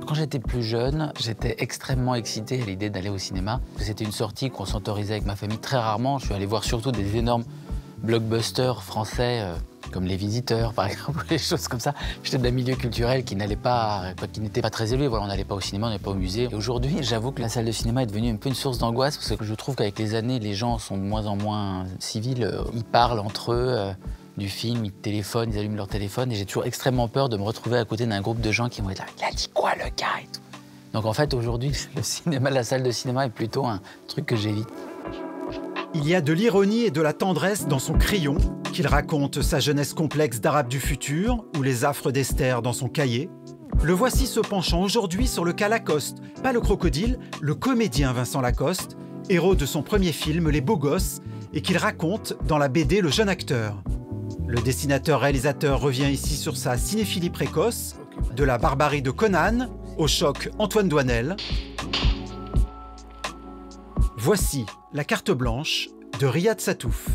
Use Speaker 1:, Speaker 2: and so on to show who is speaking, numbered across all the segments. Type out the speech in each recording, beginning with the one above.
Speaker 1: Quand j'étais plus jeune, j'étais extrêmement excité à l'idée d'aller au cinéma. C'était une sortie qu'on s'autorisait avec ma famille très rarement. Je suis allé voir surtout des énormes blockbusters français, comme Les Visiteurs, par exemple, des choses comme ça. J'étais d'un milieu culturel qui n'était pas très élevé. Voilà, on n'allait pas au cinéma, on n'allait pas au musée. Et aujourd'hui, j'avoue que la salle de cinéma est devenue un peu une source d'angoisse, parce que je trouve qu'avec les années, les gens sont de moins en moins civils. Ils parlent entre eux du film, ils téléphonent, ils allument leur téléphone, et j'ai toujours extrêmement peur de me retrouver à côté d'un groupe de gens qui vont être là. Il a dit quoi, le gars et tout. Donc en fait, aujourd'hui, le cinéma, la salle de cinéma est plutôt un truc que j'évite.
Speaker 2: Il y a de l'ironie et de la tendresse dans son crayon, qu'il raconte sa jeunesse complexe d'arabe du futur, ou les affres d'Esther dans son cahier. Le voici se penchant aujourd'hui sur le cas Lacoste, pas le crocodile, le comédien Vincent Lacoste, héros de son premier film Les Beaux Gosses, et qu'il raconte dans la BD Le Jeune Acteur. Le dessinateur-réalisateur revient ici sur sa cinéphilie précoce, de la barbarie de Conan au choc Antoine Doinel. Voici la carte blanche de Riyad Sattouf.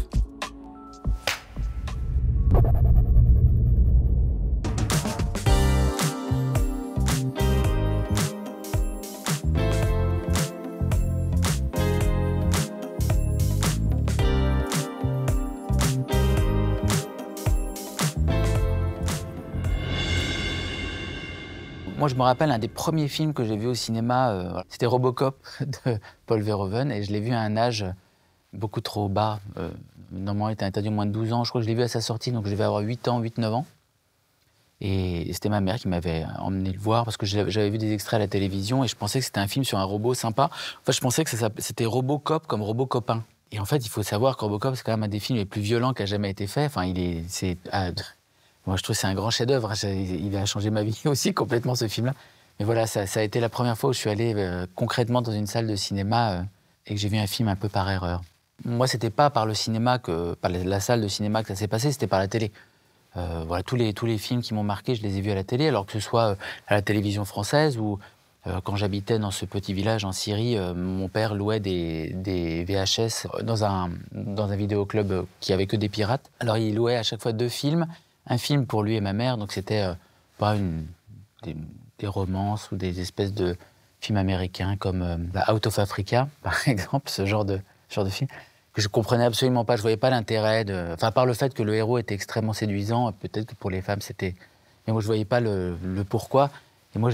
Speaker 1: Moi, je me rappelle un des premiers films que j'ai vu au cinéma, c'était Robocop de Paul Verhoeven, et je l'ai vu à un âge beaucoup trop bas. Normalement, il était interdit au moins de 12 ans. Je crois que je l'ai vu à sa sortie, donc je devais avoir 8 ans, 8-9 ans. Et c'était ma mère qui m'avait emmené le voir, parce que j'avais vu des extraits à la télévision, et je pensais que c'était un film sur un robot sympa. Enfin, je pensais que c'était Robocop comme Robocopain. Et en fait, il faut savoir que Robocop, c'est quand même un des films les plus violents qui a jamais été fait. Enfin, moi, je trouve que c'est un grand chef-d'œuvre. Il a changé ma vie aussi complètement, ce film-là. Mais voilà, ça a été la première fois où je suis allé concrètement dans une salle de cinéma et que j'ai vu un film un peu par erreur. Moi, c'était pas par le cinéma, par la salle de cinéma que ça s'est passé, c'était par la télé. Voilà, tous les films qui m'ont marqué, je les ai vus à la télé, alors que ce soit à la télévision française ou quand j'habitais dans ce petit village en Syrie, mon père louait des VHS dans un vidéoclub qui avait que des pirates. Alors, il louait à chaque fois 2 films. Un film pour lui et ma mère, donc c'était pas des romances ou des espèces de films américains comme Out of Africa, par exemple, ce genre de film, que je comprenais absolument pas. Je voyais pas l'intérêt Enfin, par le fait que le héros était extrêmement séduisant, peut-être que pour les femmes c'était... Mais moi, je voyais pas le pourquoi. Et moi,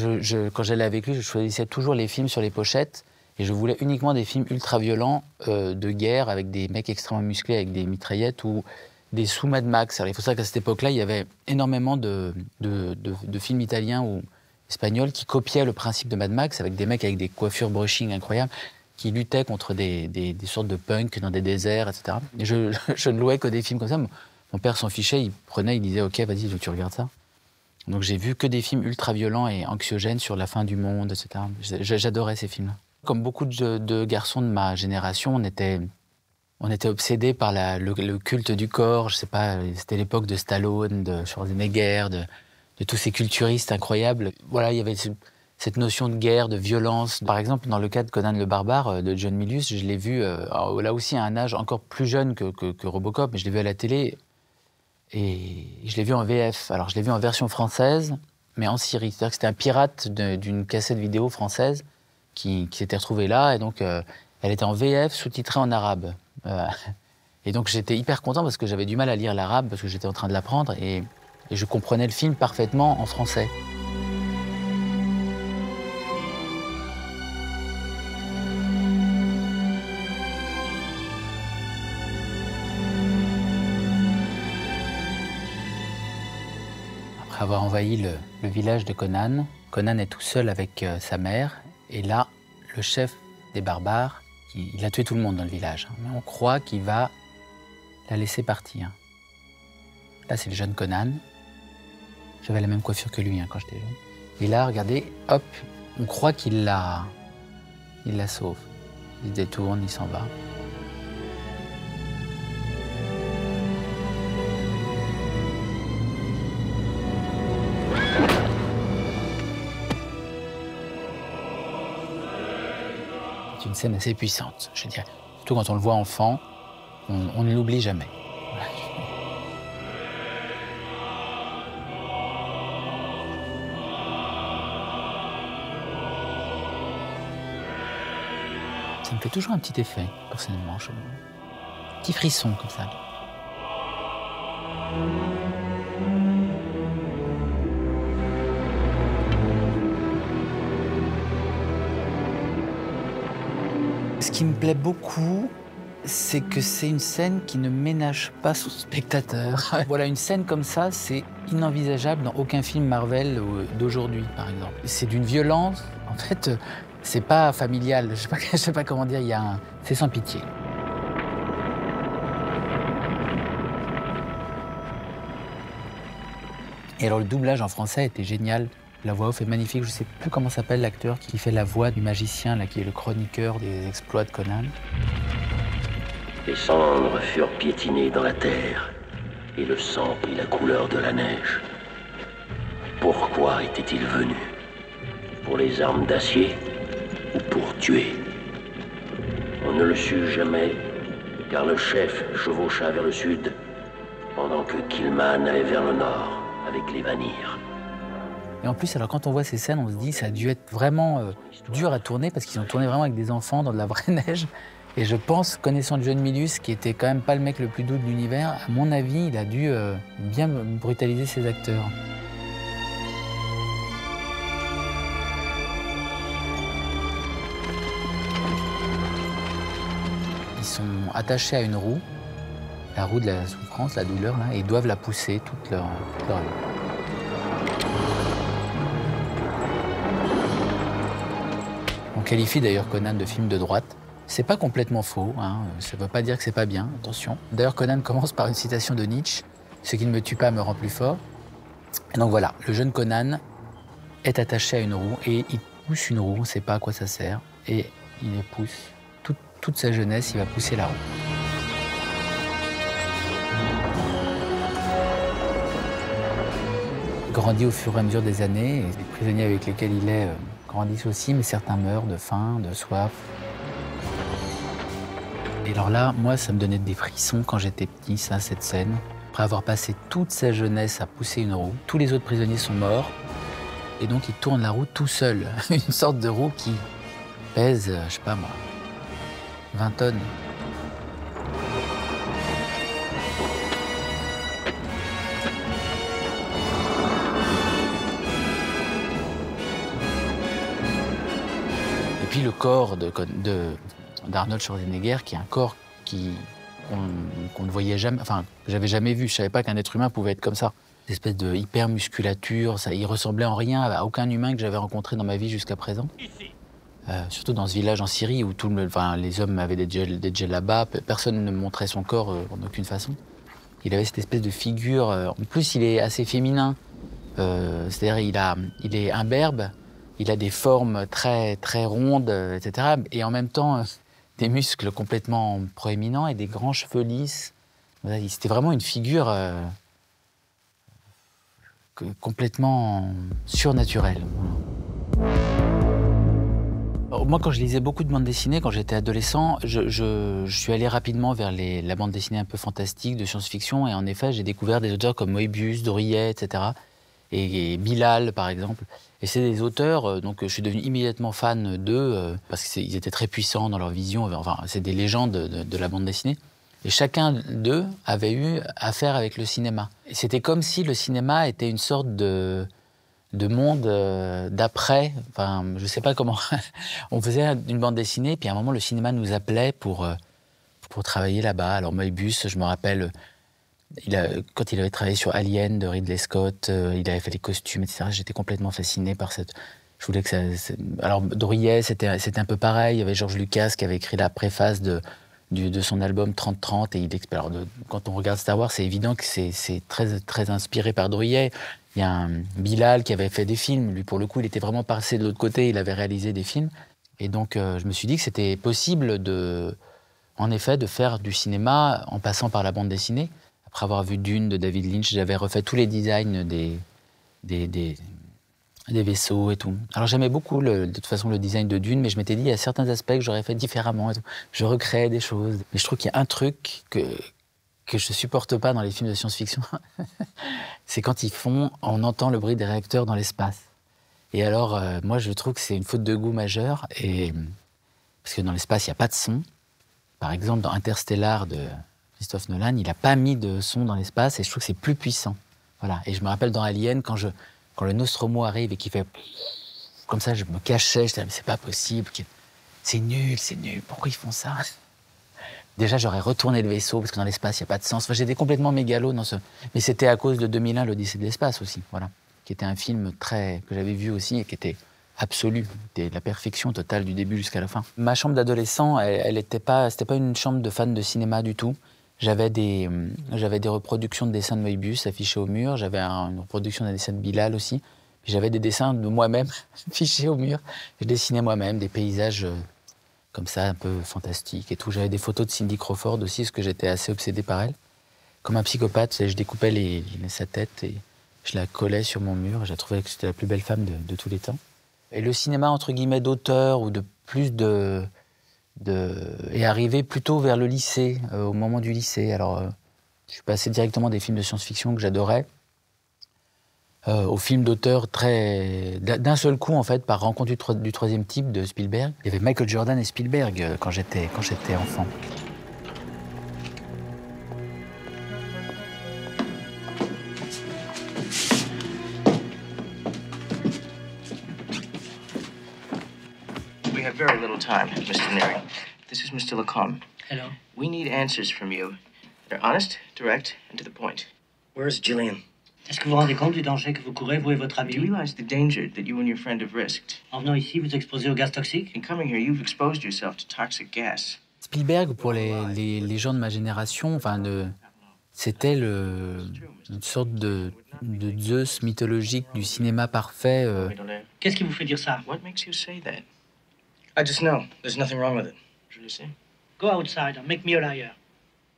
Speaker 1: quand j'allais avec lui, je choisissais toujours les films sur les pochettes, et je voulais uniquement des films ultra-violents de guerre, avec des mecs extrêmement musclés, avec des mitraillettes, ou des sous-Mad Max. Alors, il faut savoir qu'à cette époque-là, il y avait énormément de films italiens ou espagnols qui copiaient le principe de Mad Max, avec des mecs avec des coiffures brushing incroyables, qui luttaient contre des sortes de punk dans des déserts, etc. Et je ne louais que des films comme ça. Mon père s'en fichait, il prenait, il disait « Ok, vas-y, tu regardes ça ». Donc j'ai vu que des films ultra-violents et anxiogènes sur la fin du monde, etc. J'adorais ces films-là. Comme beaucoup de garçons de ma génération, on était obsédés par le culte du corps. Je sais pas, c'était l'époque de Stallone, de Schwarzenegger, de tous ces culturistes incroyables. Voilà, il y avait cette notion de guerre, de violence. Par exemple, dans le cas de Conan le Barbare, de John Milius, je l'ai vu là aussi à un âge encore plus jeune que Robocop, mais je l'ai vu à la télé et je l'ai vu en VF. Alors, je l'ai vu en version française, mais en Syrie. C'est-à-dire que c'était un pirate d'une cassette vidéo française qui s'était retrouvé là, et donc elle était en VF, sous-titrée en arabe. Et donc j'étais hyper content parce que j'avais du mal à lire l'arabe, parce que j'étais en train de l'apprendre, et je comprenais le film parfaitement en français. Après avoir envahi le village de Conan, Conan est tout seul avec sa mère, et là, le chef des barbares, il a tué tout le monde dans le village, mais on croit qu'il va la laisser partir. Là, c'est le jeune Conan. J'avais la même coiffure que lui quand j'étais jeune. Et là, regardez, hop, on croit qu'il la sauve. Il se détourne, il s'en va. C'est une scène assez puissante, je dirais. Surtout quand on le voit enfant, on ne l'oublie jamais. Ça me fait toujours un petit effet, personnellement. Un petit frisson comme ça. Ce qui me plaît beaucoup, c'est que c'est une scène qui ne ménage pas son spectateur. Voilà, une scène comme ça, c'est inenvisageable dans aucun film Marvel d'aujourd'hui, par exemple. C'est d'une violence, en fait, c'est pas familial, je sais pas comment dire, c'est sans pitié. Et alors le doublage en français était génial. La voix off est magnifique. Je sais plus comment s'appelle l'acteur qui fait la voix du magicien, là, qui est le chroniqueur des exploits de Conan.
Speaker 3: Les cendres furent piétinées dans la terre, et le sang prit la couleur de la neige. Pourquoi était-il venu? Pour les armes d'acier ou pour tuer? On ne le sut jamais, car le chef chevaucha vers le sud, pendant que Killman allait vers le nord, avec les Vanir.
Speaker 1: Et en plus, alors quand on voit ces scènes, on se dit ça a dû être vraiment dur à tourner parce qu'ils ont tourné vraiment avec des enfants dans de la vraie neige. Et je pense, connaissant John Milius, qui était quand même pas le mec le plus doux de l'univers, à mon avis, il a dû bien brutaliser ses acteurs. Ils sont attachés à une roue, la roue de la souffrance, la douleur, là, et ils doivent la pousser toute leur vie. On qualifie d'ailleurs Conan de film de droite. C'est pas complètement faux, hein. Ça veut pas dire que c'est pas bien, attention. D'ailleurs, Conan commence par une citation de Nietzsche, « Ce qui ne me tue pas me rend plus fort ». Et donc voilà, le jeune Conan est attaché à une roue et il pousse une roue, on ne sait pas à quoi ça sert, et il les pousse. Toute sa jeunesse, il va pousser la roue. Il grandit au fur et à mesure des années, et les prisonniers avec lesquels il est grandissent aussi, mais certains meurent de faim, de soif. Et alors là, moi, ça me donnait des frissons quand j'étais petit, ça, cette scène. Après avoir passé toute sa jeunesse à pousser une roue, tous les autres prisonniers sont morts, et donc il tourne la roue tout seul. Une sorte de roue qui pèse, je sais pas moi, 20 tonnes. Et puis le corps d'Arnold Schwarzenegger, qui est un corps qu'on ne voyait jamais, enfin, que j'avais jamais vu. Je savais pas qu'un être humain pouvait être comme ça. Une espèce de hyper-musculature, il ressemblait en rien à aucun humain que j'avais rencontré dans ma vie jusqu'à présent. Surtout dans ce village en Syrie où les hommes avaient des djellabas, personne ne montrait son corps en aucune façon. Il avait cette espèce de figure. En plus, il est assez féminin. C'est-à-dire, il est imberbe, il a des formes très, très rondes, etc. Et en même temps, des muscles complètement proéminents et des grands cheveux lisses. C'était vraiment une figure complètement surnaturelle. Moi, quand je lisais beaucoup de bandes dessinées, quand j'étais adolescent, je suis allé rapidement vers la bande dessinée un peu fantastique, de science-fiction, et en effet, j'ai découvert des auteurs comme Moebius, Dorier, etc., et Bilal, par exemple. Et c'est des auteurs, donc je suis devenu immédiatement fan d'eux, parce qu'ils étaient très puissants dans leur vision, enfin, c'est des légendes de la bande dessinée. Et chacun d'eux avait eu affaire avec le cinéma. Et c'était comme si le cinéma était une sorte de monde d'après. Enfin, je sais pas comment. On faisait une bande dessinée, puis à un moment, le cinéma nous appelait pour travailler là-bas. Alors, Moebius, je me rappelle, quand il avait travaillé sur Alien de Ridley Scott, il avait fait les costumes, etc. J'étais complètement fasciné par cette. Je voulais que ça. Alors, Dorier, c'était un peu pareil. Il y avait George Lucas qui avait écrit la préface de son album 30-30. Et alors, quand on regarde Star Wars, c'est évident que c'est très, très inspiré par Dorier. Il y a un Bilal qui avait fait des films. Lui, pour le coup, il était vraiment passé de l'autre côté. Il avait réalisé des films. Et donc, je me suis dit que c'était possible, en effet, de faire du cinéma en passant par la bande dessinée. Après avoir vu Dune de David Lynch, j'avais refait tous les designs des des vaisseaux et tout. Alors j'aimais beaucoup, de toute façon, le design de Dune, mais je m'étais dit, il y a certains aspects que j'aurais fait différemment et tout. Je recréais des choses. Mais je trouve qu'il y a un truc que je supporte pas dans les films de science-fiction, c'est quand on entend le bruit des réacteurs dans l'espace. Et alors, moi, je trouve que c'est une faute de goût majeure, parce que dans l'espace, il n'y a pas de son. Par exemple, dans Interstellar de Christophe Nolan, il n'a pas mis de son dans l'espace, et je trouve que c'est plus puissant. Voilà. Et je me rappelle dans Alien, quand le Nostromo arrive et qu'il fait comme ça, je me cachais, je disais, mais c'est pas possible, c'est nul, pourquoi ils font ça? Déjà, j'aurais retourné le vaisseau, parce que dans l'espace, il n'y a pas de sens. Enfin, j'étais complètement mégalo dans ce... Mais c'était à cause de 2001, l'Odyssée de l'espace aussi, voilà. Qui était un film que j'avais vu aussi et qui était absolu. C'était la perfection totale du début jusqu'à la fin. Ma chambre d'adolescent, c'était pas une chambre de fan de cinéma du tout. J'avais des reproductions de dessins de Moebius affichés au mur. J'avais une reproduction d'un dessin de Bilal aussi. Puis j'avais des dessins de moi-même affichés au mur. Je dessinais moi-même des paysages... comme ça, un peu fantastique et tout. J'avais des photos de Cindy Crawford aussi, parce que j'étais assez obsédé par elle. Comme un psychopathe, je découpais sa tête et je la collais sur mon mur. J'ai trouvé que c'était la plus belle femme de tous les temps. Et le cinéma, entre guillemets, d'auteur ou est arrivé plutôt vers le lycée, au moment du lycée. Alors, je suis passé directement des films de science-fiction que j'adorais, au film d'auteur d'un seul coup, en fait, par rencontre du troisième type de Spielberg. Il y avait Michael Jordan et Spielberg quand j'étais enfant.
Speaker 4: We have very little time, Mr. Neri. This is Mr. Lacombe.
Speaker 5: Hello.
Speaker 4: We need answers from you. They're honest, direct, and to the point.
Speaker 5: Where's Gillian? Est-ce que vous vous rendez compte du danger que vous courez, vous et votre ami?
Speaker 4: Do you realize the danger that you and your friend have risked?
Speaker 5: En venant ici, vous exposez au gaz toxique?
Speaker 4: In coming here, you've exposed yourself to toxic gas.
Speaker 1: Spielberg, pour les gens de ma génération, c'était une sorte de Zeus mythologique du cinéma parfait.
Speaker 5: Qu'est-ce qui vous fait dire ça?
Speaker 4: What makes you say that? I just know. There's nothing wrong with it. Je le sais.
Speaker 5: Go outside and make me a liar.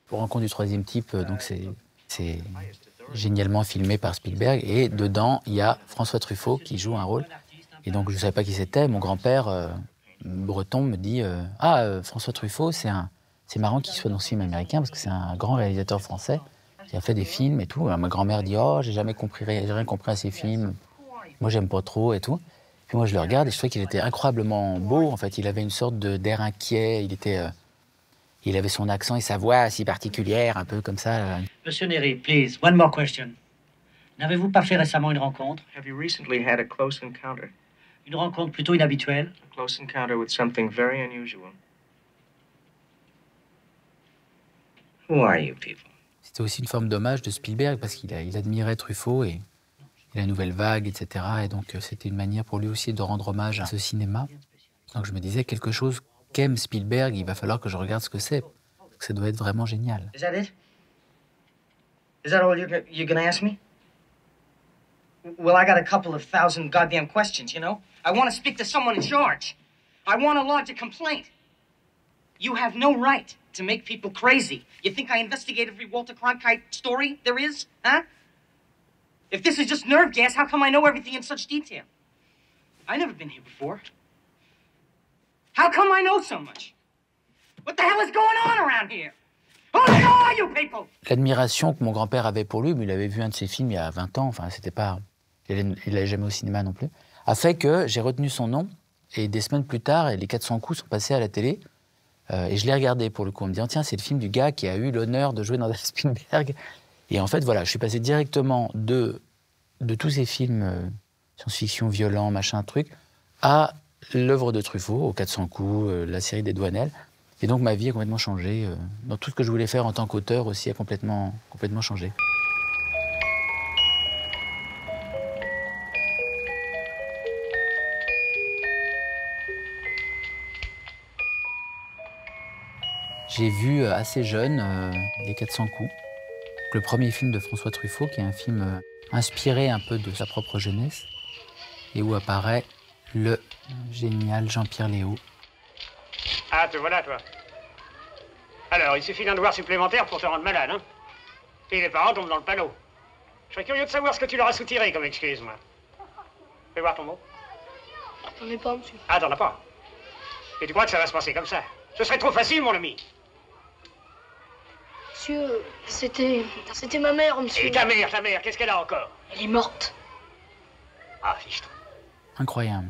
Speaker 1: Pour Rencontre du troisième type, donc c'est génialement filmé par Spielberg. Et dedans, il y a François Truffaut qui joue un rôle. Et donc, je ne savais pas qui c'était. Mon grand-père breton me dit François Truffaut, c'est marrant qu'il soit dans ce film américain parce que c'est un grand réalisateur français qui a fait des films et tout. Alors, ma grand-mère dit j'ai rien compris à ces films. Moi, j'aime pas trop et tout. Puis moi, je le regarde et je trouvais qu'il était incroyablement beau. En fait, il avait une sorte d'air inquiet. Il avait son accent et sa voix si particulière, un peu comme ça.
Speaker 5: Monsieur Neri, please, one more question. N'avez-vous pas fait récemment une rencontre?
Speaker 4: Have you recently had a close encounter?
Speaker 5: Une rencontre plutôt inhabituelle?
Speaker 4: A close encounter with something very unusual. Who are you people?
Speaker 1: C'était aussi une forme d'hommage de Spielberg parce qu'il admirait Truffaut et la Nouvelle Vague, etc. Et donc c'était une manière pour lui aussi de rendre hommage à ce cinéma. Donc je me disais quelque chose qu'aime Spielberg, il va falloir que je regarde ce que c'est. Parce que ça doit être vraiment génial.
Speaker 4: Is that it? Is that all you're gonna ask me? Well, I got a couple of thousand goddamn questions, you know? I want to speak to someone in charge. I want to lodge a complaint. You have no right to make people crazy. You think I investigate every Walter Cronkite story there is? Huh? If this is just nerve gas, how come I know everything in such detail? I've never been here before. How come I know so much? What the hell is going on around here? Who the hell are you people?
Speaker 1: L'admiration que mon grand-père avait pour lui, mais il avait vu un de ses films il y a 20 ans, enfin c'était pas... Il n'allait jamais au cinéma non plus, a fait que j'ai retenu son nom, et des semaines plus tard, les 400 coups sont passés à la télé, et je l'ai regardé pour le coup, en me disant, tiens, c'est le film du gars qui a eu l'honneur de jouer dans Spielberg. Et en fait, voilà, je suis passé directement de tous ces films science-fiction, violents, machin, truc, à l'œuvre de Truffaut, aux 400 coups, la série des Douanelles. Et donc ma vie a complètement changé. Dans tout ce que je voulais faire en tant qu'auteur aussi a complètement changé. J'ai vu assez jeune Les 400 coups, le premier film de François Truffaut, qui est un film inspiré un peu de sa propre jeunesse, et où apparaît le génial Jean-Pierre Léaud.
Speaker 6: Ah, te voilà, toi. Alors, il suffit d'un devoir supplémentaire pour te rendre malade, hein? Et les parents tombent dans le panneau. Je serais curieux de savoir ce que tu leur as soutiré comme excuse, moi. Fais voir ton mot.
Speaker 7: J'en ai pas, monsieur.
Speaker 6: Ah, t'en as pas. Et tu crois que ça va se passer comme ça? Ce serait trop facile, mon ami.
Speaker 7: Monsieur, c'était ma mère, monsieur.
Speaker 6: Et ta mère, qu'est-ce qu'elle a encore?
Speaker 7: Elle est morte.
Speaker 6: Ah, fiche-toi.
Speaker 1: Incroyable.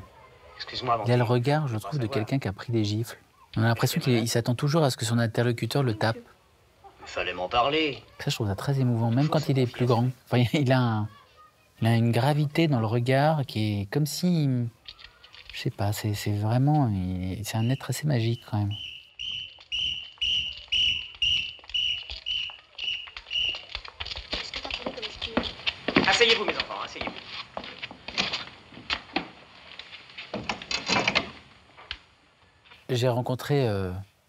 Speaker 6: Excuse-moi, mon
Speaker 1: Il a le
Speaker 6: petit.
Speaker 1: regard, je trouve, de quelqu'un qui a pris des gifles. On a l'impression qu'il s'attend toujours à ce que son interlocuteur le tape.
Speaker 6: Il fallait m'en parler.
Speaker 1: Ça, je trouve ça très émouvant, même quand il est plus grand. Enfin, il a une gravité dans le regard qui est comme si... Je sais pas, c'est vraiment... C'est un être assez magique, quand même.
Speaker 6: Asseyez-vous, mes enfants, asseyez-vous.
Speaker 1: J'ai rencontré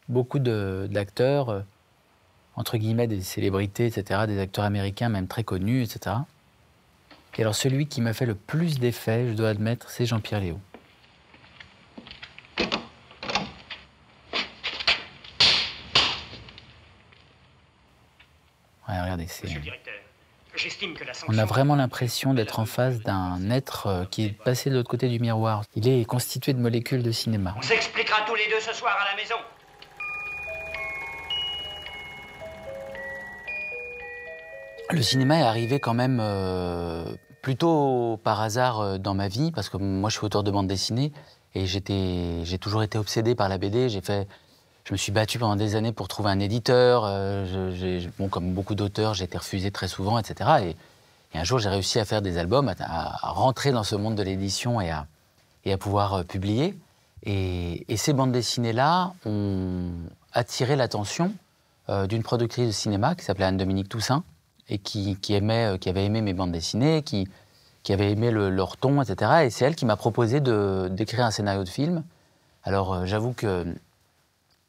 Speaker 1: beaucoup d'acteurs, entre guillemets des célébrités, etc., des acteurs américains, même très connus, etc. Et alors celui qui m'a fait le plus d'effet, je dois admettre, c'est Jean-Pierre Léaud. Ouais, regardez, c'est...
Speaker 6: Monsieur le directeur, j'estime que la sanction...
Speaker 1: On a vraiment l'impression d'être en face d'un être qui est passé de l'autre côté du miroir. Il est constitué de molécules de cinéma.
Speaker 6: On s'expliquera tous les deux ce soir à la maison.
Speaker 1: Le cinéma est arrivé quand même plutôt par hasard dans ma vie, parce que moi je suis auteur de bande dessinée et j'ai toujours été obsédé par la BD. Je me suis battu pendant des années pour trouver un éditeur. Bon, comme beaucoup d'auteurs, j'ai été refusé très souvent, etc. Et un jour, j'ai réussi à faire des albums, à rentrer dans ce monde de l'édition et à pouvoir publier. Et ces bandes dessinées-là ont attiré l'attention d'une productrice de cinéma qui s'appelait Anne-Dominique Toussaint et qui avait aimé mes bandes dessinées, qui avait aimé leur ton, etc. Et c'est elle qui m'a proposé d'écrire un scénario de film. Alors, j'avoue que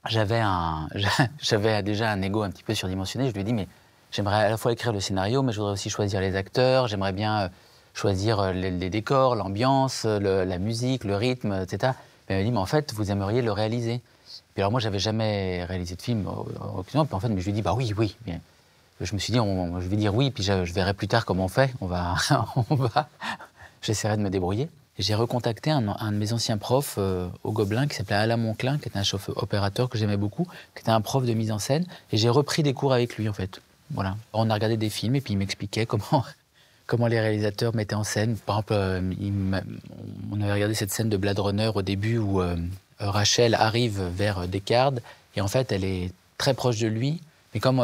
Speaker 1: j'avais déjà un ego un petit peu surdimensionné. Je lui ai dit, mais j'aimerais à la fois écrire le scénario, mais je voudrais aussi choisir les acteurs, j'aimerais bien choisir les décors, l'ambiance, la musique, le rythme, etc. Mais elle m'a dit, mais en fait, vous aimeriez le réaliser. Puis alors moi, j'avais jamais réalisé de film au Occident, puis en fait, mais je lui ai dit, bah oui, bien. Je me suis dit, je vais dire oui, puis je verrai plus tard comment on fait. J'essaierai de me débrouiller. Et j'ai recontacté un de mes anciens profs au Gobelin qui s'appelait Alain Monclin, qui était un chauffeur opérateur que j'aimais beaucoup, qui était un prof de mise en scène. Et j'ai repris des cours avec lui, en fait. Voilà. On a regardé des films et puis il m'expliquait comment les réalisateurs mettaient en scène. Par exemple, on avait regardé cette scène de Blade Runner au début où Rachel arrive vers Descartes et en fait, elle est très proche de lui. Mais comme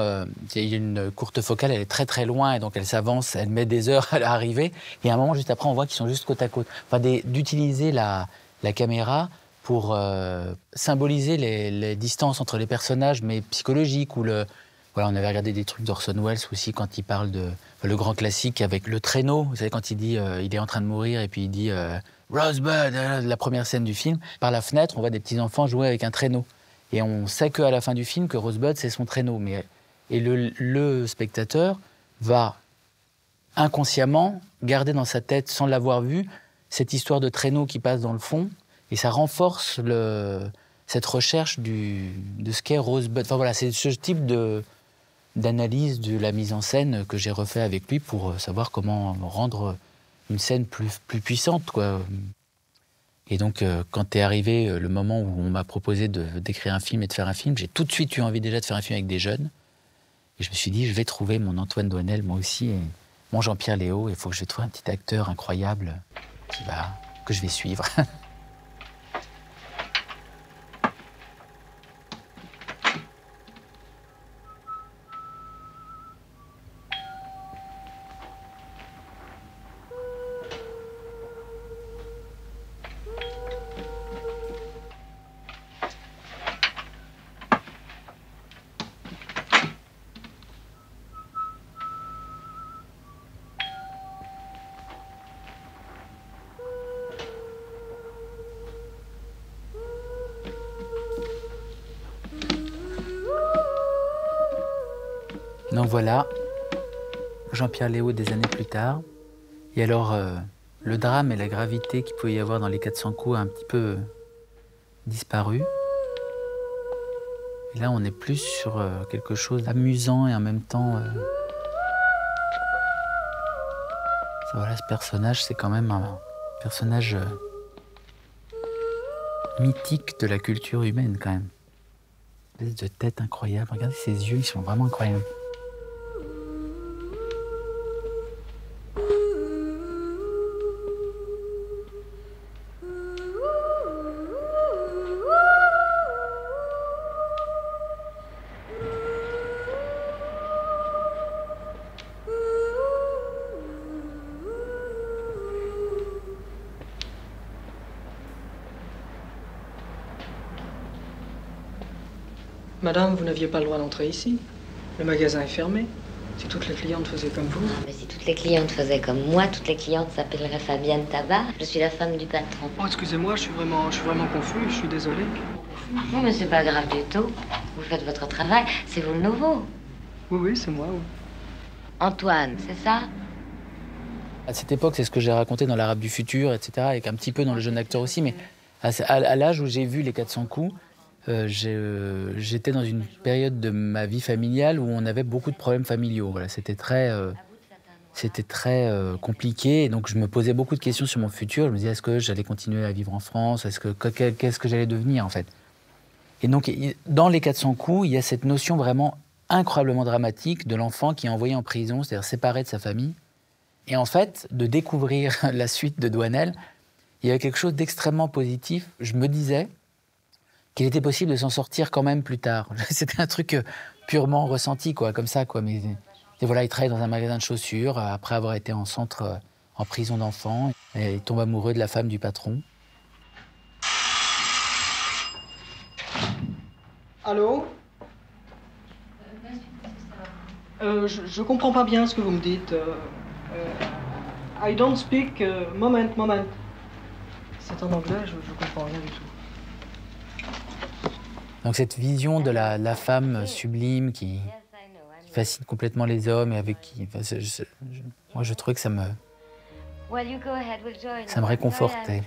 Speaker 1: il y a une courte focale, elle est très très loin et donc elle s'avance, elle met des heures à arriver. Et à un moment, juste après, on voit qu'ils sont juste côte à côte. Enfin, d'utiliser la caméra pour symboliser les distances entre les personnages, mais psychologiques. Voilà, on avait regardé des trucs d'Orson Welles aussi quand il parle de le grand classique avec le traîneau. Vous savez, quand il dit il est en train de mourir et puis il dit Rosebud, la première scène du film. Par la fenêtre, on voit des petits enfants jouer avec un traîneau. Et on sait qu'à la fin du film que Rosebud, c'est son traîneau. Et le spectateur va inconsciemment garder dans sa tête, sans l'avoir vu, cette histoire de traîneau qui passe dans le fond. Et ça renforce cette recherche de ce qu'est Rosebud. Enfin voilà, c'est ce type d'analyse de la mise en scène que j'ai refait avec lui pour savoir comment rendre une scène plus puissante, quoi. Et donc, quand est arrivé le moment où on m'a proposé d'écrire un film et de faire un film, j'ai tout de suite eu envie déjà de faire un film avec des jeunes. Et je me suis dit, je vais trouver mon Antoine Doinel, moi aussi, et mon Jean-Pierre Léaud. Il faut que je trouve un petit acteur incroyable que je vais suivre. Donc voilà, Jean-Pierre Léaud des années plus tard. Et alors, le drame et la gravité qu'il pouvait y avoir dans les 400 coups a un petit peu disparu. Et là, on est plus sur quelque chose d'amusant et en même temps... Voilà, ce personnage, c'est quand même un Personnage mythique de la culture humaine, quand même. Une espèce de tête incroyable. Regardez ses yeux, ils sont vraiment incroyables.
Speaker 8: Madame, vous n'aviez pas le droit d'entrer ici. Le magasin est fermé. Si toutes les clientes faisaient comme vous...
Speaker 9: Non, mais si toutes les clientes faisaient comme moi, toutes les clientes s'appelleraient Fabienne Tabar. Je suis la femme du patron.
Speaker 8: Oh, excusez-moi, je suis vraiment confus, je suis désolé.
Speaker 9: Non, mais c'est pas grave du tout. Vous faites votre travail, c'est vous le nouveau.
Speaker 8: Oui, c'est moi, oui.
Speaker 9: Antoine, c'est ça?
Speaker 1: À cette époque, c'est ce que j'ai raconté dans l'Arabe du futur, etc., et un petit peu dans Le Jeune acteur aussi, mais à l'âge où j'ai vu Les 400 coups, j'étais dans une période de ma vie familiale où on avait beaucoup de problèmes familiaux. Voilà, c'était très compliqué. Et donc, je me posais beaucoup de questions sur mon futur. Je me disais, est-ce que j'allais continuer à vivre en France? Qu'est-ce que j'allais devenir, en fait? Et donc, dans Les 400 coups, il y a cette notion vraiment incroyablement dramatique de l'enfant qui est envoyé en prison, c'est-à-dire séparé de sa famille. Et en fait, de découvrir la suite de Douanel, il y avait quelque chose d'extrêmement positif. Je me disais qu'il était possible de s'en sortir quand même plus tard. C'était un truc purement ressenti, quoi, comme ça, quoi. Mais et voilà, il travaille dans un magasin de chaussures après avoir été en centre, en prison d'enfants. Et il tombe amoureux de la femme du patron.
Speaker 8: Allô? Je comprends pas bien ce que vous me dites. I don't speak... moment. C'est en anglais, je comprends rien du tout.
Speaker 1: Donc cette vision de la femme sublime qui fascine complètement les hommes et avec qui... moi, je trouvais que ça me réconfortait.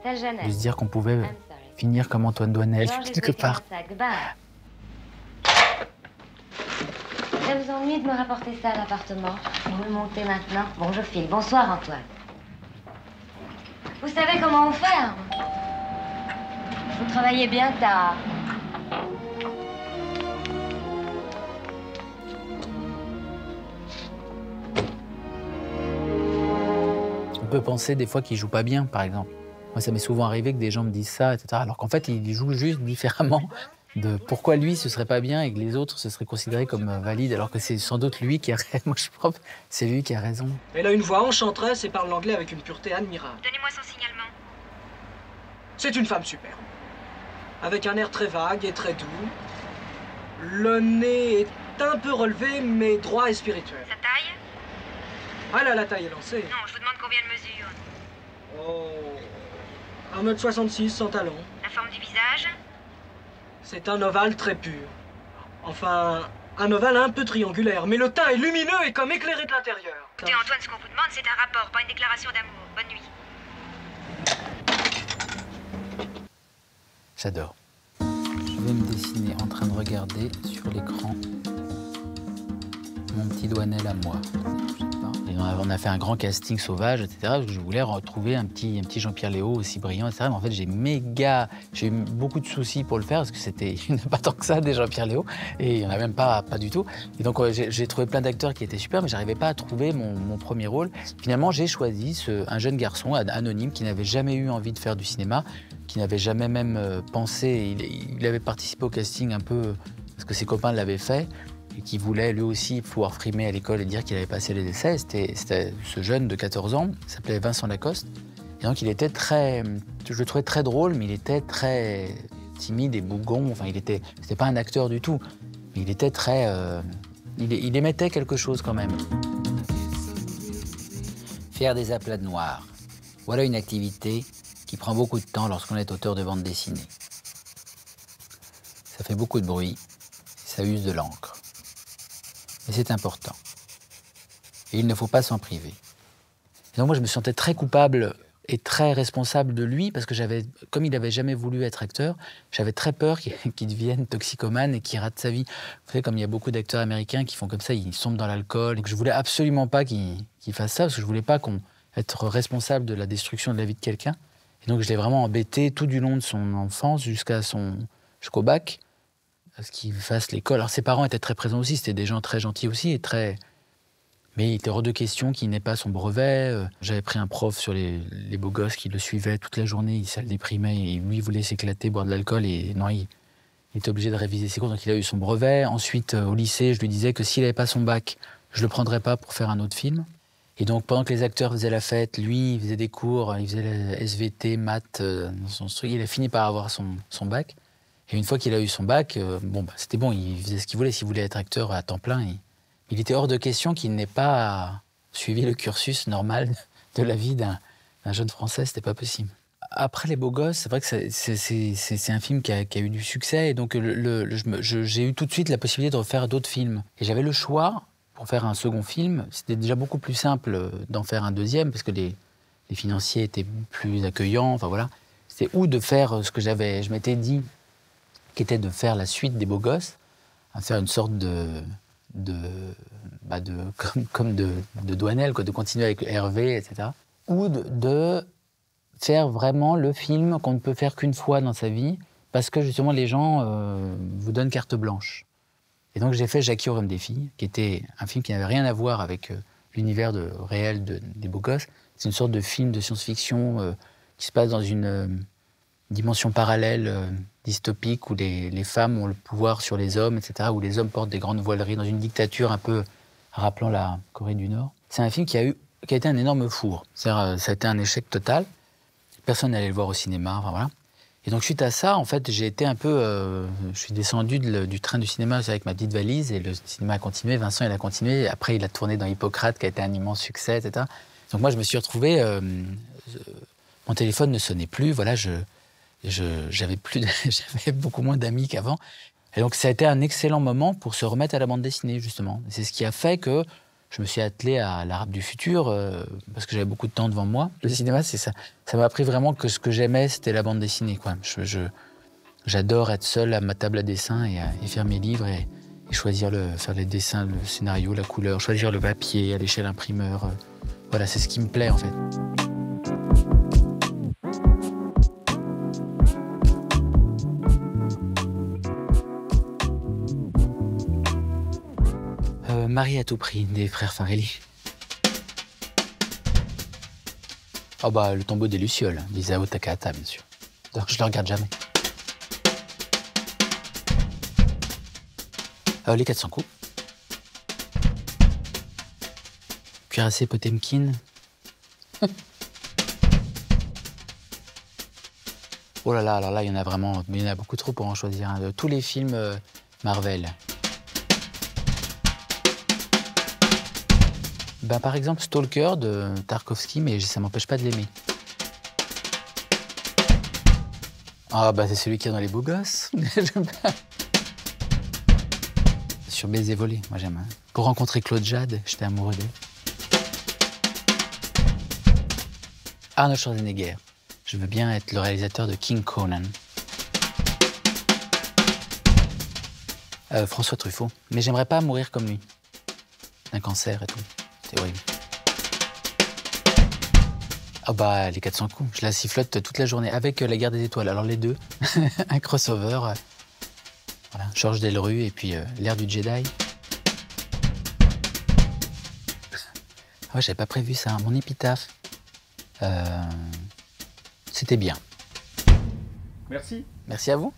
Speaker 1: De se dire qu'on pouvait finir comme Antoine Douanel, quelque part.
Speaker 9: Ça vous ennuie de me rapporter ça à l'appartement? Vous le montez maintenant? Bon, je file. Bonsoir, Antoine. Vous savez comment on fait, hein? Vous travaillez bien tard.
Speaker 1: On peut penser des fois qu'il joue pas bien, par exemple. Moi, ça m'est souvent arrivé que des gens me disent ça, etc. Alors qu'en fait, il joue juste différemment de pourquoi lui, ce serait pas bien et que les autres, ce serait considéré comme valide, alors que c'est sans doute lui qui a raison. Moi, je crois que c'est lui qui a raison.
Speaker 8: Elle a une voix enchanteresse et parle l'anglais avec une pureté admirable.
Speaker 10: Donnez-moi son signalement.
Speaker 8: C'est une femme superbe. Avec un air très vague et très doux. Le nez est un peu relevé, mais droit et spirituel.
Speaker 10: Sa taille?
Speaker 8: Ah là, la taille est lancée.
Speaker 10: Non, je vous demande combien elle mesure.
Speaker 8: Oh... 1m66 sans talons.
Speaker 10: La forme du visage?
Speaker 8: C'est un ovale très pur. Enfin, un ovale un peu triangulaire, mais le teint est lumineux et comme éclairé de l'intérieur.
Speaker 10: Écoutez, Antoine, ce qu'on vous demande, c'est un rapport, pas une déclaration d'amour. Bonne nuit.
Speaker 1: J'adore. Je vais me dessiner en train de regarder sur l'écran mon petit Douanel à moi. Et on a fait un grand casting sauvage, etc. Parce que je voulais retrouver un petit Jean-Pierre Léaud aussi brillant, etc. Mais en fait, j'ai eu beaucoup de soucis pour le faire parce que il n'y en a pas tant que ça des Jean-Pierre Léaud. Et il n'y en a même pas du tout. Et donc, j'ai trouvé plein d'acteurs qui étaient super, mais je n'arrivais pas à trouver mon premier rôle. Finalement, j'ai choisi un jeune garçon anonyme qui n'avait jamais eu envie de faire du cinéma, qui n'avait jamais même pensé. Il avait participé au casting un peu parce que ses copains l'avaient fait. Et qui voulait lui aussi pouvoir frimer à l'école et dire qu'il avait passé les essais. C'était ce jeune de 14 ans, il s'appelait Vincent Lacoste. Et donc il était je le trouvais très drôle, mais il était très timide et bougon. Enfin, c'était pas un acteur du tout, mais il était très... il émettait quelque chose quand même.
Speaker 11: Faire des aplats de noir. Voilà une activité qui prend beaucoup de temps lorsqu'on est auteur de bande dessinée. Ça fait beaucoup de bruit, ça use de l'encre. Mais c'est important. Et il ne faut pas s'en priver. Et donc moi, je me sentais très coupable
Speaker 1: et très responsable de lui, parce que comme il n'avait jamais voulu être acteur, j'avais très peur qu'il devienne toxicomane et qu'il rate sa vie. Vous savez, comme il y a beaucoup d'acteurs américains qui font comme ça, ils tombent dans l'alcool, et que je voulais absolument pas qu'il fasse ça, parce que je voulais pas être responsable de la destruction de la vie de quelqu'un. Et donc je l'ai vraiment embêté tout du long de son enfance jusqu'au bac, à ce qu'il fasse l'école. Alors ses parents étaient très présents aussi, c'était des gens très gentils aussi, mais il était hors de question qu'il n'ait pas son brevet. J'avais pris un prof sur les beaux gosses qui le suivaient toute la journée, ça le déprimait, et lui il voulait s'éclater, boire de l'alcool, et non, il était obligé de réviser ses cours, donc il a eu son brevet. Ensuite, au lycée, je lui disais que s'il n'avait pas son bac, je ne le prendrais pas pour faire un autre film. Et donc, pendant que les acteurs faisaient la fête, lui, il faisait des cours, il faisait la SVT, maths, dans son truc. Il a fini par avoir son bac. Et une fois qu'il a eu son bac, c'était bon, il faisait ce qu'il voulait. S'il voulait être acteur à temps plein, il était hors de question qu'il n'ait pas suivi le cursus normal de la vie d'un jeune Français. C'était pas possible. Après Les Beaux Gosses, c'est vrai que c'est un film qui a eu du succès. Et donc, j'ai eu tout de suite la possibilité de refaire d'autres films. Et j'avais le choix, pour faire un second film, c'était déjà beaucoup plus simple d'en faire un deuxième, parce que les financiers étaient plus accueillants. Enfin voilà. C'était ou de faire ce que je m'étais dit, qui était de faire la suite des Beaux Gosses, à faire une sorte comme de Douanel, quoi, de continuer avec Hervé, etc. Ou de faire vraiment le film qu'on ne peut faire qu'une fois dans sa vie, parce que justement les gens vous donnent carte blanche. Et donc j'ai fait Jackie au rhum des filles, qui était un film qui n'avait rien à voir avec l'univers réel des Beaux Gosses. C'est une sorte de film de science-fiction qui se passe dans une dimension parallèle, dystopique, où les femmes ont le pouvoir sur les hommes, etc., où les hommes portent des grandes voileries, dans une dictature un peu rappelant la Corée du Nord. C'est un film qui a été un énorme four. Ça a été un échec total. Personne n'allait le voir au cinéma, enfin, voilà. Et donc, suite à ça, en fait, j'ai été un peu... je suis descendu du train du cinéma avec ma petite valise, et le cinéma a continué. Vincent, il a continué. Après, il a tourné dans Hippocrate, qui a été un immense succès, etc. Donc moi, je me suis retrouvé... mon téléphone ne sonnait plus, voilà, j'avais beaucoup moins d'amis qu'avant. Et donc, ça a été un excellent moment pour se remettre à la bande dessinée, justement. C'est ce qui a fait que je me suis attelé à l'Arabe du futur, parce que j'avais beaucoup de temps devant moi. Le cinéma, c'est ça. Ça m'a appris vraiment que ce que j'aimais, c'était la bande dessinée, quoi. J'adore être seul à ma table à dessin et faire mes livres et choisir faire les dessins, le scénario, la couleur, choisir le papier à l'échelle imprimeur. Voilà, c'est ce qui me plaît, en fait. Marie à tout prix, des frères Farelli. Oh bah, le tombeau des Lucioles, d'Isao Takahata, bien sûr. Alors, je le regarde jamais. Les 400 coups. Cuirassé Potemkin. Oh là là, alors là, il y en a beaucoup trop pour en choisir un. De tous les films Marvel. Par exemple, Stalker de Tarkovsky, mais ça m'empêche pas de l'aimer. Ah c'est celui qui est dans Les Beaux Gosses. Sur Baiser volé, moi j'aime. Pour rencontrer Claude Jade, j'étais amoureux d'elle. Arnold Schwarzenegger. Je veux bien être le réalisateur de King Conan. François Truffaut. Mais j'aimerais pas mourir comme lui. D'un cancer et tout. C'est horrible. Les 400 coups. Je la sifflote toute la journée avec La Guerre des Étoiles. Alors les deux, un crossover. Voilà, Georges Delrue et puis l'ère du Jedi. J'avais pas prévu ça. Mon épitaphe. C'était bien.
Speaker 2: Merci.
Speaker 1: Merci à vous.